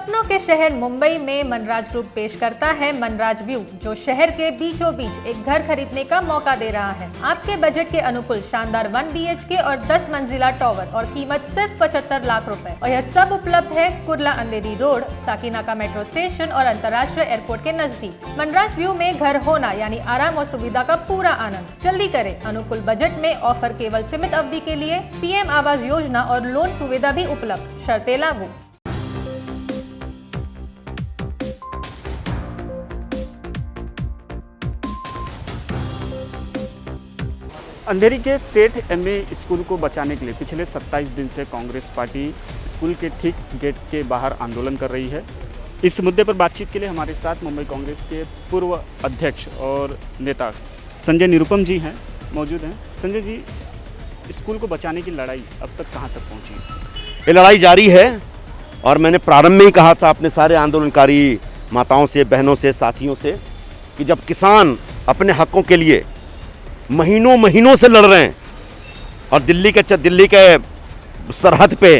सपनों के शहर मुंबई में मनराज ग्रुप पेश करता है मनराज व्यू, जो शहर के बीचों बीच एक घर खरीदने का मौका दे रहा है। आपके बजट के अनुकूल शानदार 1 BHK और 10 मंजिला टावर और कीमत सिर्फ 75 लाख रुपए। और यह सब उपलब्ध है कुर्ला अंधेरी रोड, साकीनाका मेट्रो स्टेशन और अंतर्राष्ट्रीय एयरपोर्ट के नजदीक। मनराज व्यू में घर होना यानी आराम और सुविधा का पूरा आनंद। जल्दी करें, अनुकूल बजट में ऑफर केवल सीमित अवधि के लिए। PM आवास योजना और लोन सुविधा भी उपलब्ध, शर्तें लागू। अंधेरी के सेठ MA स्कूल को बचाने के लिए पिछले 27 दिन से कांग्रेस पार्टी स्कूल के ठीक गेट के बाहर आंदोलन कर रही है। इस मुद्दे पर बातचीत के लिए हमारे साथ मुंबई कांग्रेस के पूर्व अध्यक्ष और नेता संजय निरुपम जी हैं, मौजूद हैं। संजय जी, स्कूल को बचाने की लड़ाई अब तक कहां तक पहुंची? ये लड़ाई जारी है और मैंने प्रारंभ में ही कहा था अपने सारे आंदोलनकारी माताओं से, बहनों से, साथियों से कि जब किसान अपने हकों के लिए महीनों से लड़ रहे हैं और दिल्ली के सरहद पे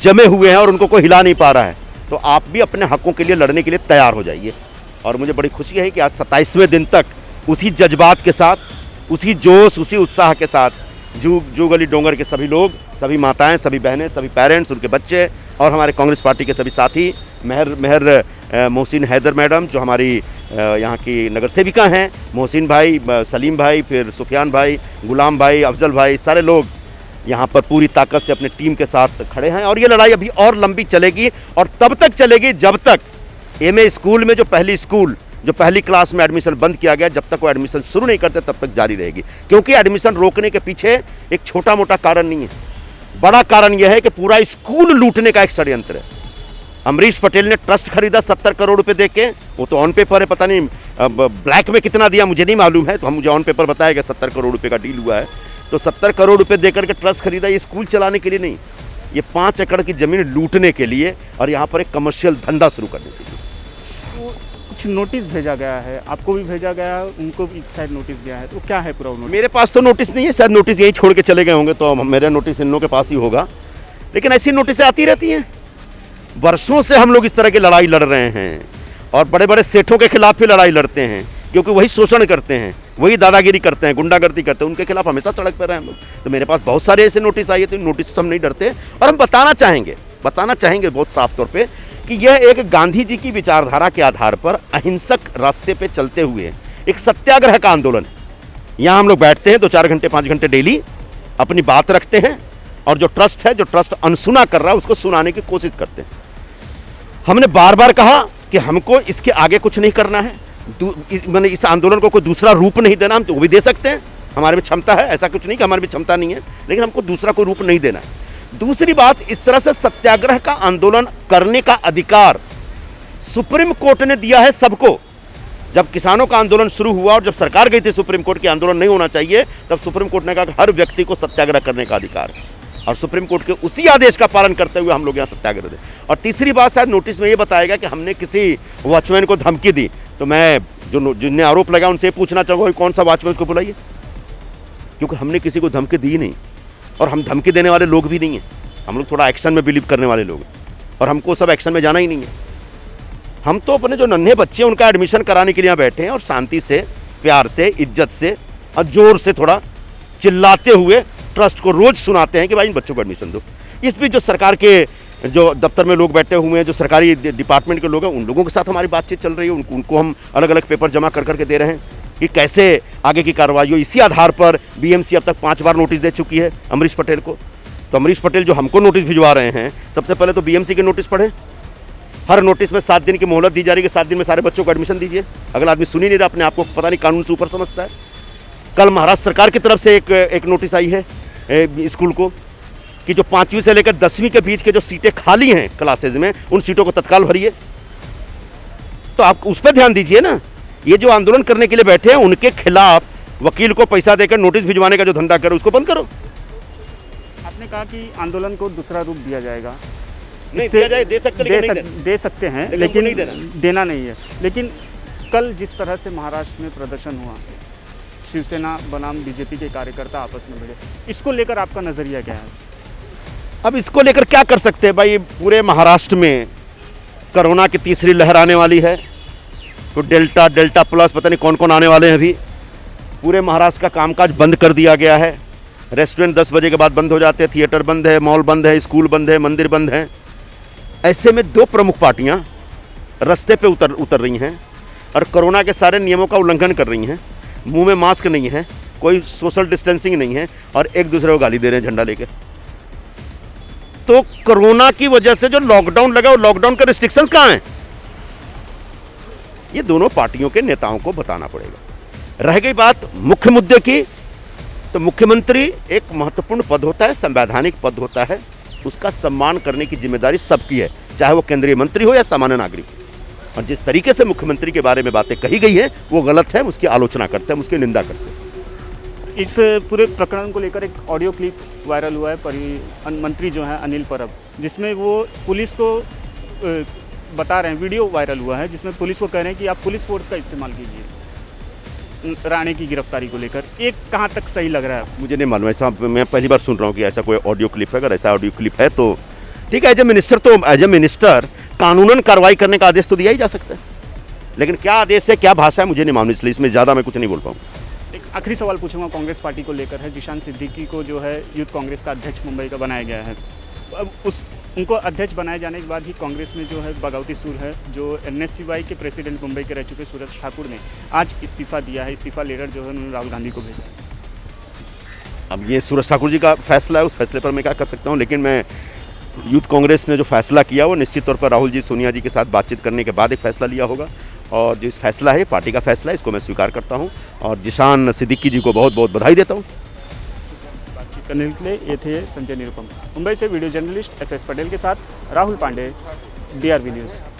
जमे हुए हैं और उनको कोई हिला नहीं पा रहा है, तो आप भी अपने हकों के लिए लड़ने के लिए तैयार हो जाइए। और मुझे बड़ी खुशी है कि आज 27वें दिन तक उसी जज्बात के साथ, उसी जोश, उसी उत्साह के साथ जू गली डोंगर के सभी लोग, सभी माताएं, सभी बहनें, सभी पेरेंट्स, उनके बच्चे और हमारे कांग्रेस पार्टी के सभी साथी, मेहर मोहसिन हैदर मैडम जो हमारी यहाँ की नगर सेविका हैं, मोहसिन भाई, सलीम भाई, फिर सुफियान भाई, गुलाम भाई, अफजल भाई, सारे लोग यहाँ पर पूरी ताकत से अपने टीम के साथ खड़े हैं। और ये लड़ाई अभी और लंबी चलेगी और तब तक चलेगी जब तक MA स्कूल में जो पहली क्लास में एडमिशन बंद किया गया, जब तक वो एडमिशन शुरू नहीं करते तब तक जारी रहेगी। क्योंकि एडमिशन रोकने के पीछे एक छोटा मोटा कारण नहीं है, बड़ा कारण यह है कि पूरा स्कूल लूटने का एक षड्यंत्र है। अमरीश पटेल ने ट्रस्ट खरीदा 70 करोड़ रुपए देके, वो तो ऑन पेपर है, पता नहीं ब्लैक में कितना दिया मुझे नहीं मालूम है, तो मुझे ऑन पेपर बताया कि 70 करोड़ रुपए का डील हुआ है। तो 70 करोड़ रुपए देकर के ट्रस्ट खरीदा, ये स्कूल चलाने के लिए नहीं, ये 5 एकड़ की जमीन लूटने के लिए और यहाँ पर एक कमर्शियल धंधा शुरू करने के लिए। कुछ नोटिस भेजा गया है, आपको भी भेजा गया है, उनको भी शायद नोटिस गया है, तो क्या है पूरा नोटिस? मेरे पास तो नोटिस नहीं है, शायद नोटिस यहीं छोड़ के चले गए होंगे, तो मेरा नोटिस इन लोगों के पास ही होगा। लेकिन ऐसी नोटिस आती रहती हैं। वर्षों से हम लोग इस तरह की लड़ाई लड़ रहे हैं और बड़े बड़े सेठों के खिलाफ भी लड़ाई लड़ते हैं, क्योंकि वही शोषण करते हैं, वही दादागिरी करते हैं, गुंडागर्दी करते हैं, उनके खिलाफ हमेशा सड़क पर रहे हम लोग। तो मेरे पास बहुत सारे ऐसे नोटिस आए, तो नोटिस से हम नहीं डरते और हम बताना चाहेंगे बहुत साफ तौर पे कि यह एक गांधी जी की विचारधारा के आधार पर अहिंसक रास्ते पे चलते हुए एक सत्याग्रह का आंदोलन है। यहाँ हम लोग बैठते हैं 2-4 घंटे 5 घंटे डेली, अपनी बात रखते हैं और जो ट्रस्ट अनसुना कर रहा है उसको सुनाने की कोशिश करते हैं। हमने बार बार कहा कि हमको इसके आगे कुछ नहीं करना है, मैंने इस आंदोलन को कोई दूसरा रूप नहीं देना। हम तो वो भी दे सकते हैं, हमारे में क्षमता है, ऐसा कुछ नहीं कि हमारे में क्षमता नहीं है, लेकिन हमको दूसरा कोई रूप नहीं देना है। दूसरी बात, इस तरह से सत्याग्रह का आंदोलन करने का अधिकार सुप्रीम कोर्ट ने दिया है सबको। जब किसानों का आंदोलन शुरू हुआ और जब सरकार गई थी सुप्रीम कोर्ट की आंदोलन नहीं होना चाहिए, तब सुप्रीम कोर्ट ने कहा कि हर व्यक्ति को सत्याग्रह करने का अधिकार है और सुप्रीम कोर्ट के उसी आदेश का पालन करते हुए हम लोग यहाँ सत्याग्रह दें। और तीसरी बात, शायद नोटिस में ये बताएगा कि हमने किसी वॉचमैन को धमकी दी, तो मैं जिन्हें आरोप लगा उनसे पूछना चाहूँगा कौन सा वॉचमैन उसको बुलाइए, क्योंकि हमने किसी को धमकी दी नहीं और हम धमकी देने वाले लोग भी नहीं हैं। हम लोग थोड़ा एक्शन में बिलीव करने वाले लोग हैं और हमको सब एक्शन में जाना ही नहीं है। हम तो अपने जो नन्हे बच्चे उनका एडमिशन कराने के लिए यहाँ बैठे हैं और शांति से, प्यार से, इज्जत से और जोर से थोड़ा चिल्लाते हुए ट्रस्ट को रोज सुनाते हैं कि भाई इन बच्चों को एडमिशन दो। इस बीच जो सरकार के जो दफ्तर में लोग बैठे हुए हैं, जो सरकारी डिपार्टमेंट के लोग हैं, उन लोगों के साथ हमारी बातचीत चल रही है। उनको हम अलग अलग पेपर जमा कर करके दे रहे हैं कि कैसे आगे की कार्रवाई हो। इसी आधार पर BMC अब तक 5 बार नोटिस दे चुकी है अमरीश पटेल को। तो अमरीश पटेल जो हमको नोटिस भिजवा रहे हैं, सबसे पहले तो BMC के नोटिस पढ़ें। हर नोटिस में 7 दिन की मोहलत दी जा रही है कि 7 दिन में सारे बच्चों को एडमिशन दीजिए। अगला आदमी सुन ही नहीं रहा, अपने आप को पता नहीं कानून से ऊपर समझता है। कल महाराष्ट्र सरकार की तरफ से एक नोटिस आई है स्कूल को कि जो 5वीं से लेकर 10वीं के बीच के जो सीटें खाली हैं क्लासेज में, उन सीटों को तत्काल भरिए। तो आप उस पर ध्यान दीजिए ना। ये जो आंदोलन करने के लिए बैठे हैं उनके खिलाफ वकील को पैसा देकर नोटिस भिजवाने का जो धंधा करो उसको बंद करो। आपने कहा कि आंदोलन को दूसरा रूप दिया जाएगा, नहीं दिया जाए, दे सकते हैं, लेकिन देना नहीं है। लेकिन कल जिस तरह से महाराष्ट्र में प्रदर्शन हुआ, शिवसेना बनाम BJP के कार्यकर्ता आपस में भिड़े, इसको लेकर आपका नज़रिया क्या है? अब इसको लेकर क्या कर सकते हैं भाई? पूरे महाराष्ट्र में कोरोना की तीसरी लहर आने वाली है, तो डेल्टा डेल्टा प्लस पता नहीं कौन कौन आने वाले हैं। अभी पूरे महाराष्ट्र का कामकाज बंद कर दिया गया है। रेस्टोरेंट 10 बजे के बाद बंद हो जाते हैं, थिएटर बंद है, मॉल बंद है, स्कूल बंद है, मंदिर बंद है। ऐसे में दो प्रमुख पार्टियां रास्ते पे उतर रही हैं और कोरोना के सारे नियमों का उल्लंघन कर रही हैं। मुंह में मास्क नहीं है, कोई सोशल डिस्टेंसिंग नहीं है और एक दूसरे को गाली दे रहे हैं झंडा लेकर। तो कोरोना की वजह से जो लॉकडाउन लगा, वो लॉकडाउन के रिस्ट्रिक्शंस कहाँ हैं? ये दोनों पार्टियों के नेताओं को बताना पड़ेगा। रह गई बात मुख्य मुद्दे की, तो मुख्यमंत्री एक महत्वपूर्ण पद होता है, संवैधानिक पद होता है, उसका सम्मान करने की जिम्मेदारी सबकी है, चाहे वो केंद्रीय मंत्री हो या सामान्य नागरिक। और जिस तरीके से मुख्यमंत्री के बारे में बातें कही गई हैं वो गलत है, उसकी आलोचना करते हैं, उसकी निंदा करते हैं। इस पूरे प्रकरण को लेकर एक ऑडियो क्लिप वायरल हुआ है परिवहन मंत्री जो हैं अनिल परब, जिसमें वो पुलिस को बता रहे हैं, वीडियो वायरल हुआ है जिसमें पुलिस को कह रहे हैं कि आप पुलिस फोर्स का इस्तेमाल कीजिए राणे की गिरफ्तारी को लेकर। एक कहाँ तक सही लग रहा है? मुझे नहीं मालूम, ऐसा मैं पहली बार सुन रहा हूँ कि ऐसा कोई ऑडियो क्लिप है। अगर ऐसा ऑडियो क्लिप है तो ठीक है, एज ए मिनिस्टर कानूनन कार्रवाई करने का आदेश तो दिया ही जा सकता है, लेकिन क्या आदेश है, क्या भाषा है, मुझे नहीं मालूम, इसलिए इसमें ज़्यादा मैं कुछ नहीं बोल पाऊँ। एक आखिरी सवाल पूछूंगा कांग्रेस पार्टी को लेकर है। जिशान सिद्दीकी को जो है यूथ कांग्रेस का अध्यक्ष मुंबई का बनाया गया है। अब उनको अध्यक्ष बनाए जाने के बाद ही कांग्रेस में जो है बगावती सुर है। जो NSCY के प्रेसिडेंट मुंबई के रह चुके सूरज ठाकुर ने आज इस्तीफा दिया है। इस्तीफा लेटर जो है उन्होंने राहुल गांधी को भेजा। अब ये सूरज ठाकुर जी का फैसला है, उस फैसले पर मैं क्या कर सकता हूँ, लेकिन मैं यूथ कांग्रेस ने जो फैसला किया वो निश्चित तौर पर राहुल जी सोनिया जी के साथ बातचीत करने के बाद एक फैसला लिया होगा, और जो इस फैसला है पार्टी का फैसला है, इसको मैं स्वीकार करता हूँ और जिशान सिद्दीकी जी को बहुत बहुत बधाई देता हूँ। बातचीत करने के लिए ये थे संजय निरुपम। मुंबई से वीडियो जर्नलिस्ट FS पटेल के साथ राहुल पांडे, DRV न्यूज़।